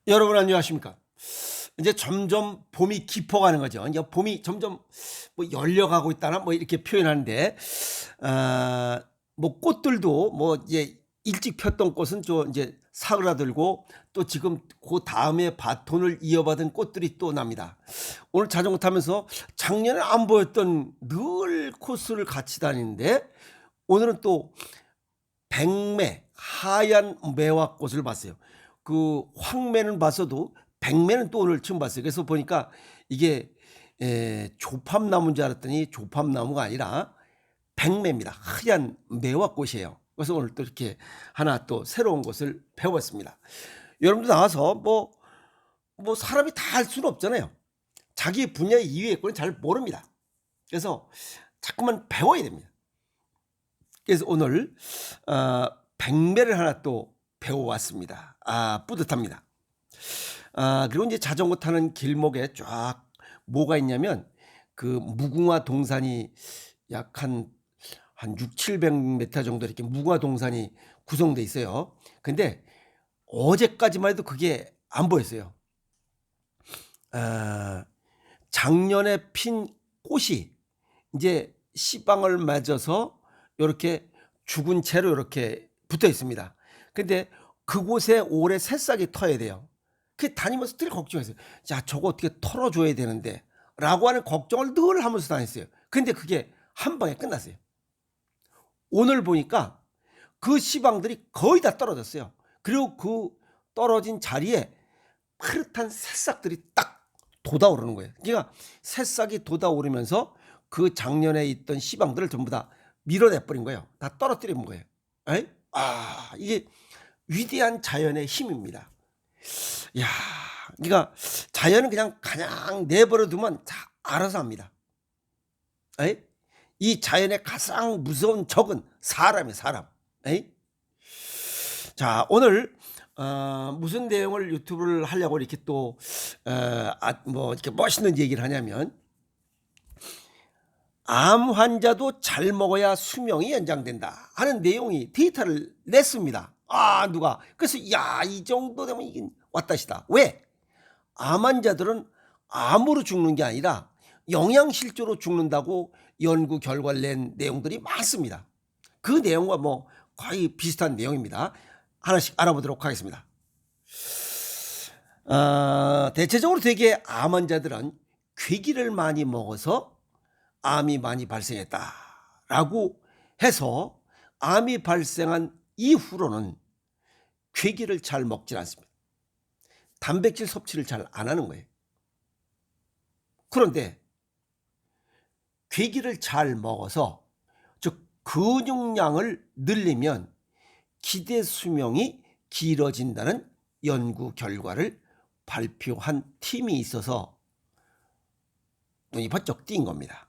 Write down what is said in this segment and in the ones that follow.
여러분 안녕하십니까? 이제 점점 봄이 깊어가는 거죠. 이제 봄이 점점 뭐 열려가고 있다나 뭐 이렇게 표현하는데, 아, 뭐 꽃들도 뭐 이제 일찍 폈던 꽃은 좀 이제 사그라들고 또 지금 그 다음에 바톤을 이어받은 꽃들이 또 납니다. 오늘 자전거 타면서 작년에 안 보였던 늘 코스를 같이 다니는데 오늘은 또 백매, 하얀 매화꽃을 봤어요. 그 황매는 봤어도 백매는 또 오늘 처음 봤어요. 그래서 보니까 이게 조팝나무인 줄 알았더니 조팝나무가 아니라 백매입니다. 하얀 매화꽃이에요. 그래서 오늘 또 이렇게 하나 또 새로운 것을 배웠습니다. 여러분도 나와서 뭐 사람이 다 할 수는 없잖아요. 자기 분야의 이외의 거는 잘 모릅니다. 그래서 자꾸만 배워야 됩니다. 그래서 오늘 백매를 하나 또 배워왔습니다. 뿌듯합니다. 그리고 이제 자전거 타는 길목에 쫙 뭐가 있냐면 그 무궁화 동산이 약 한 600-700m 정도 이렇게 무궁화 동산이 구성돼 있어요. 근데 어제까지만 해도 그게 안 보였어요. 아, 작년에 핀 꽃이 이제 씨방을 맞아서 요렇게 죽은 채로 이렇게 붙어 있습니다. 근데 그곳에 올해 새싹이 터야 돼요. 그 다니면서 늘 걱정했어요. 야, 저거 어떻게 털어줘야 되는데 라고 하는 걱정을 늘 하면서 다녔어요. 근데 그게 한 방에 끝났어요. 오늘 보니까 그 씨방들이 거의 다 떨어졌어요. 그리고 그 떨어진 자리에 파릇한 새싹들이 딱 돋아오르는 거예요. 그러니까 새싹이 돋아오르면서 그 작년에 있던 씨방들을 전부 다 밀어내 버린 거예요. 다 떨어뜨린 거예요. 에? 이게 위대한 자연의 힘입니다. 야, 그러니까 자연은 그냥 내버려 두면 다 알아서 합니다. 에? 이 자연의 가장 무서운 적은 사람이에요, 사람. 에? 자, 오늘 무슨 내용을 유튜브를 하려고 이렇게 또 뭐 이렇게 멋있는 얘기를 하냐면, 암 환자도 잘 먹어야 수명이 연장된다 하는 내용이 데이터를 냈습니다. 누가. 그래서 야, 이 정도 되면 이게 왔다시다. 왜? 암 환자들은 암으로 죽는 게 아니라 영양실조로 죽는다고 연구 결과를 낸 내용들이 많습니다. 그 내용과 뭐 거의 비슷한 내용입니다. 하나씩 알아보도록 하겠습니다. 대체적으로 되게 암 환자들은 괴기를 많이 먹어서 암이 많이 발생했다라고 해서 암이 발생한 이후로는 괴기를 잘 먹질 않습니다. 단백질 섭취를 잘 안 하는 거예요. 그런데 괴기를 잘 먹어서 즉 근육량을 늘리면 기대 수명이 길어진다는 연구 결과를 발표한 팀이 있어서 눈이 번쩍 띈 겁니다.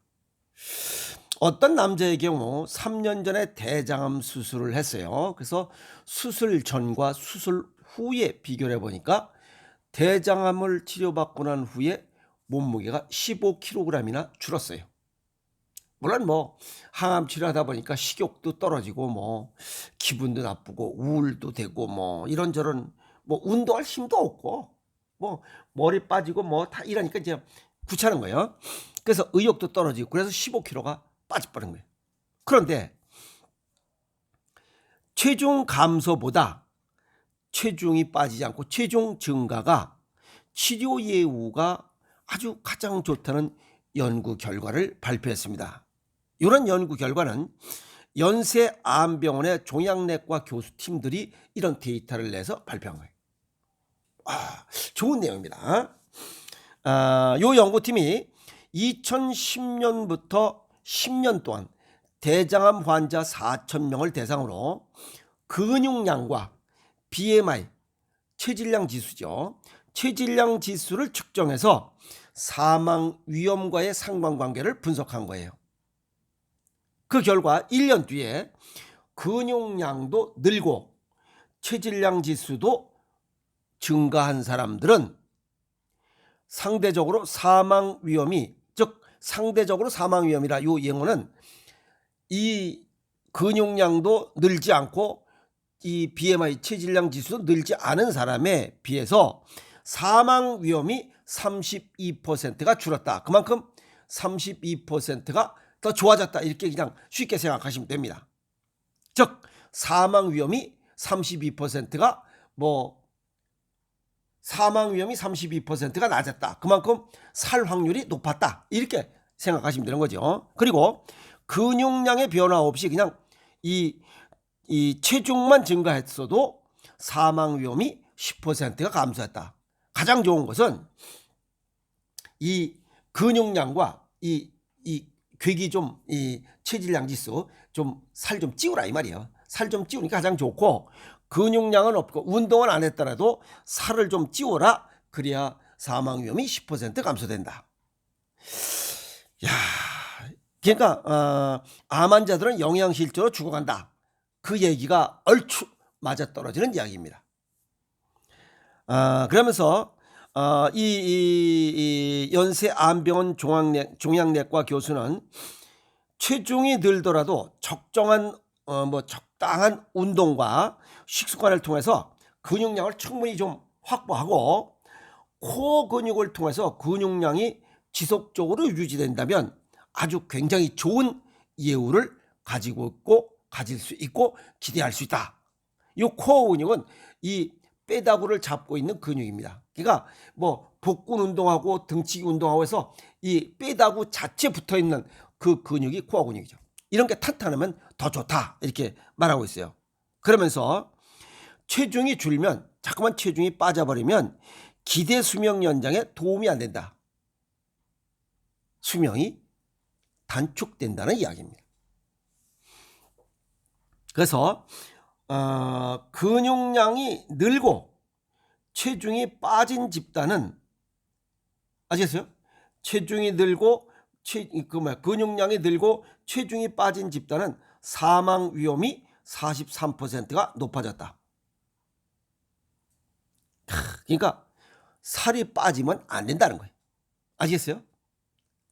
어떤 남자의 경우 3년 전에 대장암 수술을 했어요. 그래서 수술 전과 수술 후에 비교를 해보니까 대장암을 치료받고 난 후에 몸무게가 15kg이나 줄었어요. 물론 뭐 항암 치료하다 보니까 식욕도 떨어지고 뭐 기분도 나쁘고 우울도 되고 뭐 이런저런 뭐 운동할 힘도 없고 뭐 머리 빠지고 뭐 다 이러니까 이제 귀찮은 거예요. 그래서 의욕도 떨어지고 그래서 15kg가 빠져버린 거예요. 그런데 체중 감소보다 체중이 빠지지 않고 체중 증가가 치료 예후가 아주 가장 좋다는 연구 결과를 발표했습니다. 이런 연구 결과는 연세암병원의 종양내과 교수팀들이 이런 데이터를 내서 발표한 거예요. 좋은 내용입니다. 이 연구팀이 2010년부터 10년 동안 대장암 환자 4,000명을 대상으로 근육량과 BMI, 체질량 지수죠. 체질량 지수를 측정해서 사망 위험과의 상관관계를 분석한 거예요. 그 결과 1년 뒤에 근육량도 늘고 체질량 지수도 증가한 사람들은 상대적으로 사망 위험이, 즉 상대적으로 사망 위험이라 이 용어는 이 근육량도 늘지 않고 이 BMI 체질량 지수도 늘지 않은 사람에 비해서 사망 위험이 32%가 줄었다. 그만큼 32%가 더 좋아졌다. 이렇게 그냥 쉽게 생각하시면 됩니다. 즉 사망 위험이 32%가 사망 위험이 32%가 낮았다. 그만큼 살 확률이 높았다. 이렇게 생각하시면 되는 거죠. 그리고 근육량의 변화 없이 그냥 이 체중만 증가했어도 사망 위험이 10%가 감소했다. 가장 좋은 것은 이 근육량과 이 괴기 좀 이 체질량 지수 좀 살 좀 찌우라 이 말이에요. 살 좀 찌우니까 가장 좋고, 근육량은 없고 운동을 안 했더라도 살을 좀 찌워라. 그래야 사망 위험이 10% 감소된다. 야, 그러니까 암 환자들은 영양실조로 죽어간다. 그 얘기가 얼추 맞아떨어지는 이야기입니다. 그러면서 이 연세암병원 종양내과 교수는 체중이 늘더라도 적정한 적당한 운동과 식습관을 통해서 근육량을 충분히 좀 확보하고 코어 근육을 통해서 근육량이 지속적으로 유지된다면 아주 굉장히 좋은 예후를 가지고 있고 가질 수 있고 기대할 수 있다. 이 코어 근육은 이 뼈다구를 잡고 있는 근육입니다. 그러니까 복근 운동하고 등치기 운동하고 해서 이 뼈다구 자체 붙어 있는 그 근육이 코어 근육이죠. 이런 게 탄탄하면 더 좋다. 이렇게 말하고 있어요. 그러면서 체중이 줄면, 자꾸만 체중이 빠져버리면 기대 수명 연장에 도움이 안 된다. 수명이 단축된다는 이야기입니다. 그래서 근육량이 늘고 체중이 빠진 집단은, 아시겠어요? 체중이 늘고 근육량이 늘고 체중이 빠진 집단은 사망 위험이 43%가 높아졌다. 그러니까 살이 빠지면 안 된다는 거예요. 아시겠어요?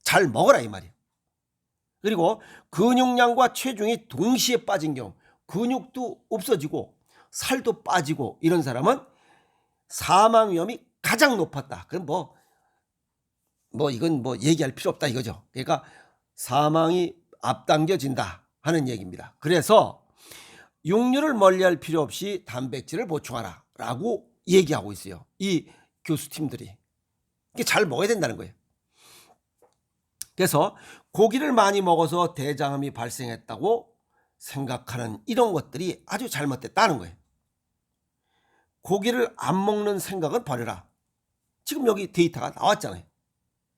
잘 먹어라 이 말이에요. 그리고 근육량과 체중이 동시에 빠진 경우, 근육도 없어지고 살도 빠지고 이런 사람은 사망 위험이 가장 높았다. 그럼 이건 얘기할 필요 없다 이거죠. 그러니까 사망이 앞당겨진다 하는 얘기입니다. 그래서 육류를 멀리할 필요 없이 단백질을 보충하라 라고 얘기하고 있어요. 이 교수팀들이. 이게 잘 먹어야 된다는 거예요. 그래서 고기를 많이 먹어서 대장암이 발생했다고 생각하는 이런 것들이 아주 잘못됐다는 거예요. 고기를 안 먹는 생각은 버려라. 지금 여기 데이터가 나왔잖아요.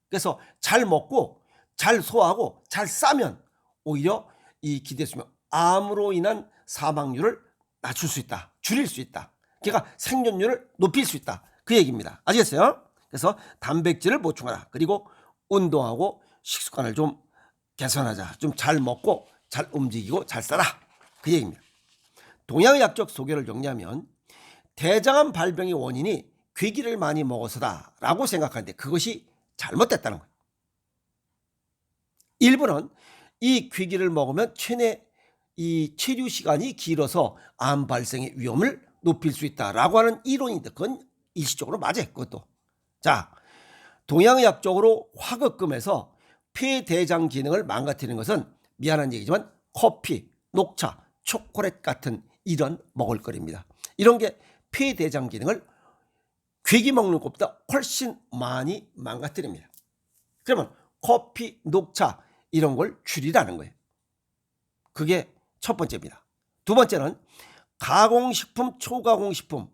그래서 잘 먹고 잘 소화하고 잘 싸면 오히려 이 기대수명, 암으로 인한 사망률을 낮출 수 있다. 줄일 수 있다. 그러니까 생존율을 높일 수 있다. 그 얘기입니다. 아시겠어요? 그래서 단백질을 보충하라. 그리고 운동하고 식습관을 좀 개선하자. 좀 잘 먹고 잘 움직이고 잘 살아. 그 얘기입니다. 동양의학적 소견을 정리하면 대장암 발병의 원인이 괴기를 많이 먹어서다 라고 생각하는데 그것이 잘못됐다는 거예요. 일부는 이 괴기를 먹으면 체내 이 체류 시간이 길어서 암 발생의 위험을 높일 수 있다라고 하는 이론인데 그건 일시적으로 맞아요. 그것도. 자, 동양의학적으로 화극금에서 폐대장 기능을 망가뜨리는 것은 미안한 얘기지만 커피, 녹차, 초콜릿 같은 이런 먹을거리입니다. 이런 게 폐대장 기능을 괴기 먹는 것보다 훨씬 많이 망가뜨립니다. 그러면 커피, 녹차 이런 걸 줄이라는 거예요. 그게 첫 번째입니다. 두 번째는 가공식품, 초가공식품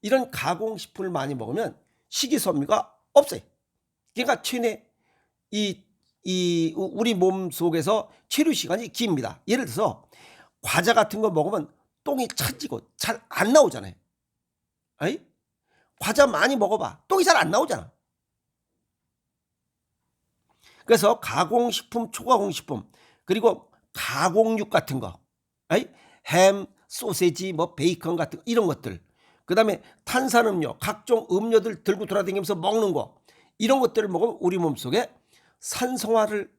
이런 가공식품을 많이 먹으면 식이섬유가 없어요. 그러니까 체내 우리 몸 속에서 체류 시간이 깁니다. 예를 들어서 과자 같은 거 먹으면 똥이 차지고 잘 안 나오잖아요. 아이? 과자 많이 먹어봐. 똥이 잘 안 나오잖아. 그래서 가공식품, 초가공식품 그리고 가공육 같은 거, 햄, 소세지, 베이컨 같은 거, 이런 것들, 그 다음에 탄산음료, 각종 음료들 들고 돌아다니면서 먹는 거, 이런 것들을 먹으면 우리 몸속에 산성화를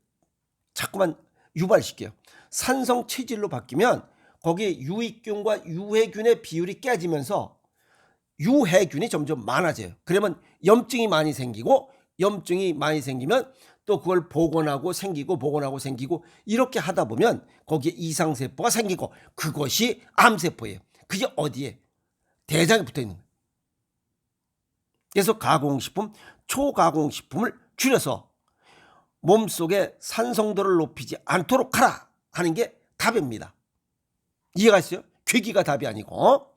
자꾸만 유발시켜요. 산성 체질로 바뀌면 거기에 유익균과 유해균의 비율이 깨지면서 유해균이 점점 많아져요. 그러면 염증이 많이 생기고, 염증이 많이 생기면 또 그걸 복원하고 생기고 복원하고 생기고, 이렇게 하다 보면 거기에 이상세포가 생기고, 그것이 암세포예요. 그게 어디에? 대장에 붙어 있는 거예요. 그래서 가공식품, 초가공식품을 줄여서 몸속에 산성도를 높이지 않도록 하라 하는 게 답입니다. 이해가 있어요? 괴기가 답이 아니고.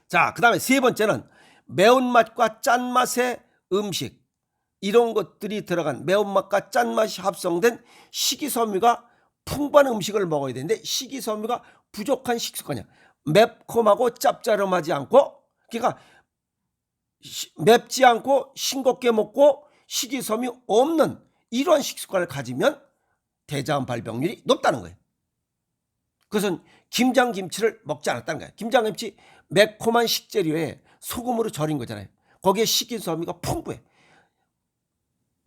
자, 그 다음에 세 번째는 매운맛과 짠맛의 음식, 이런 것들이 들어간 매운맛과 짠맛이 합성된 식이섬유가 풍부한 음식을 먹어야 되는데, 식이섬유가 부족한 식습관이야. 매콤하고 짭짤하지 않고, 그러니까 맵지 않고 싱겁게 먹고 식이섬유 없는 이러한 식습관을 가지면 대장암 발병률이 높다는 거예요. 그것은 김장김치를 먹지 않았다는 거예요. 김장김치 매콤한 식재료에 소금으로 절인 거잖아요. 거기에 식이섬유가 풍부해.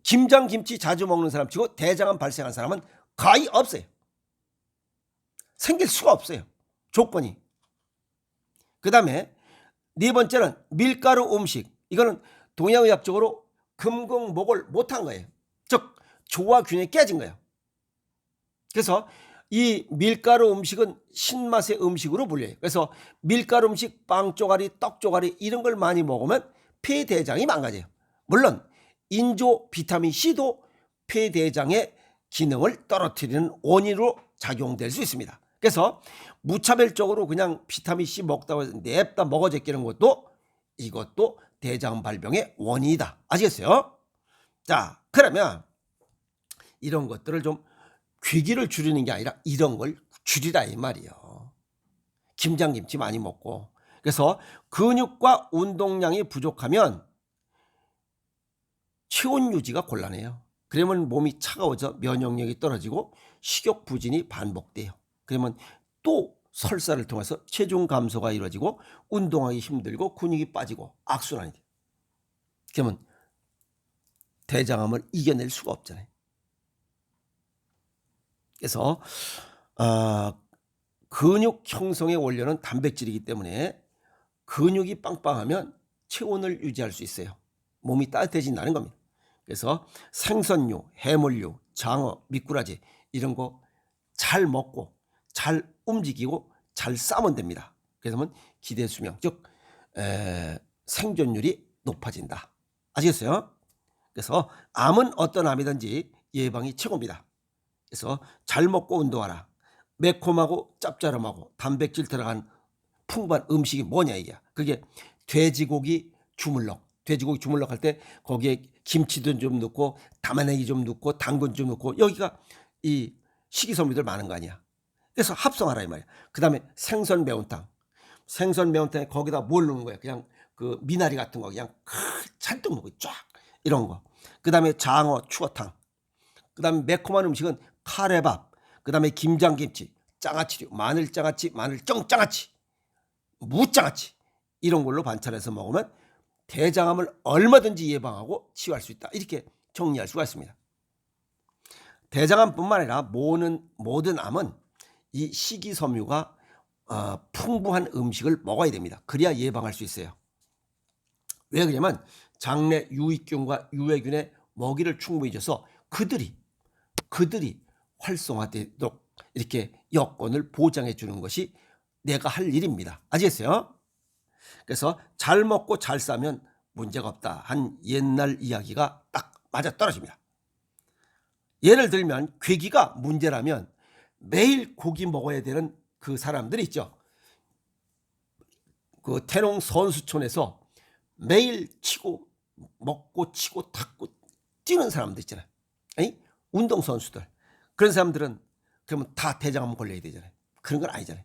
김장김치 자주 먹는 사람 치고 대장암 발생한 사람은 거의 없어요. 생길 수가 없어요. 조건이. 그 다음에 네 번째는 밀가루 음식. 이거는 동양의학적으로 금공목을 못한 거예요. 즉 조화균이 깨진 거예요. 그래서 이 밀가루 음식은 신맛의 음식으로 불려요. 그래서 밀가루 음식, 빵 쪼가리, 떡 쪼가리 이런 걸 많이 먹으면 폐대장이 망가져요. 물론 인조 비타민C도 폐대장의 기능을 떨어뜨리는 원인으로 작용될 수 있습니다. 그래서 무차별적으로 그냥 비타민C 먹다가 냅다 먹어 제끼는 것도, 이것도 대장 발병의 원인이다. 아시겠어요? 자, 그러면 이런 것들을 좀, 괴기를 줄이는 게 아니라 이런 걸 줄이라 이 말이에요. 김장김치 많이 먹고. 그래서 근육과 운동량이 부족하면 체온 유지가 곤란해요. 그러면 몸이 차가워져 면역력이 떨어지고 식욕 부진이 반복돼요. 그러면 또 설사를 통해서 체중 감소가 이루어지고 운동하기 힘들고 근육이 빠지고 악순환이 돼요. 그러면 대장암을 이겨낼 수가 없잖아요. 그래서 근육 형성의 원료는 단백질이기 때문에 근육이 빵빵하면 체온을 유지할 수 있어요. 몸이 따뜻해진다는 겁니다. 그래서 생선류, 해물류, 장어, 미꾸라지 이런 거 잘 먹고 잘 움직이고 잘 싸면 됩니다. 그러면 기대 수명, 즉 생존율이 높아진다. 아시겠어요? 그래서 암은 어떤 암이든지 예방이 최고입니다. 그래서 잘 먹고 운동하라. 매콤하고 짭짤하고 단백질 들어간 풍부한 음식이 뭐냐 이게. 그게 돼지고기 주물럭. 돼지고기 주물럭 할 때 거기에 김치도 좀 넣고 담아내기 좀 넣고 당근 좀 넣고, 여기가 이 식이섬유들 많은 거 아니야. 그래서 합성하라 이 말이야. 그 다음에 생선 매운탕. 생선 매운탕에 거기다 뭘 넣는 거야. 그냥 그 미나리 같은 거 그냥 잔뜩 넣고 쫙 이런 거. 그 다음에 장어 추어탕. 그 다음에 매콤한 음식은 카레밥. 그 다음에 김장김치, 장아찌류, 마늘장아찌, 마늘정장아찌, 무장아찌 이런 걸로 반찬해서 먹으면 대장암을 얼마든지 예방하고 치유할 수 있다. 이렇게 정리할 수가 있습니다. 대장암뿐만 아니라 모든 암은 이 식이섬유가 풍부한 음식을 먹어야 됩니다. 그래야 예방할 수 있어요. 왜 그러냐면 장내 유익균과 유해균의 먹이를 충분히 줘서 그들이 활성화되도록 이렇게 여건을 보장해 주는 것이 내가 할 일입니다. 아시겠어요? 그래서 잘 먹고 잘 싸면 문제가 없다 한 옛날 이야기가 딱 맞아떨어집니다. 예를 들면 괴기가 문제라면 매일 고기 먹어야 되는 그 사람들이 있죠. 그 태농 선수촌에서 매일 치고 먹고 치고 탁고 뛰는 사람들 있잖아요. 아니? 운동선수들. 그런 사람들은 그러면 다 대장암 걸려야 되잖아요. 그런 건 아니잖아요.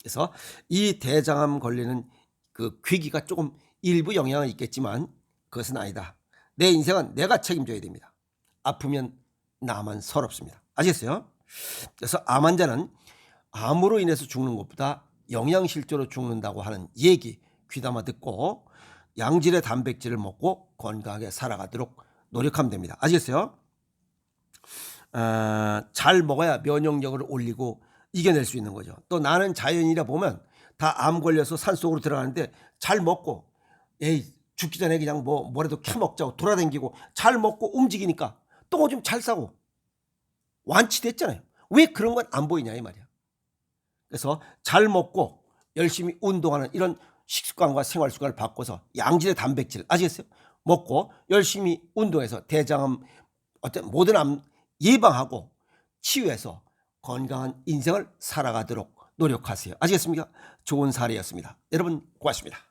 그래서 이 대장암 걸리는 그 괴기가 조금 일부 영향은 있겠지만 그것은 아니다. 내 인생은 내가 책임져야 됩니다. 아프면 나만 서럽습니다. 아시겠어요? 그래서 암 환자는 암으로 인해서 죽는 것보다 영양실조로 죽는다고 하는 얘기 귀담아 듣고 양질의 단백질을 먹고 건강하게 살아가도록 노력하면 됩니다. 아시겠어요? 잘 먹어야 면역력을 올리고 이겨낼 수 있는 거죠. 또 나는 자연이라 보면 다 암 걸려서 산속으로 들어가는데 잘 먹고 에이 죽기 전에 그냥 뭐라도 캐먹자고 돌아다니고 잘 먹고 움직이니까 똥 오줌 잘 싸고 완치됐잖아요. 왜 그런 건 안 보이냐 이 말이야. 그래서 잘 먹고 열심히 운동하는 이런 식습관과 생활 습관을 바꿔서 양질의 단백질 아시겠어요? 먹고 열심히 운동해서 대장암 어떤 모든 암 예방하고 치유해서 건강한 인생을 살아가도록 노력하세요. 아시겠습니까? 좋은 사례였습니다. 여러분 고맙습니다.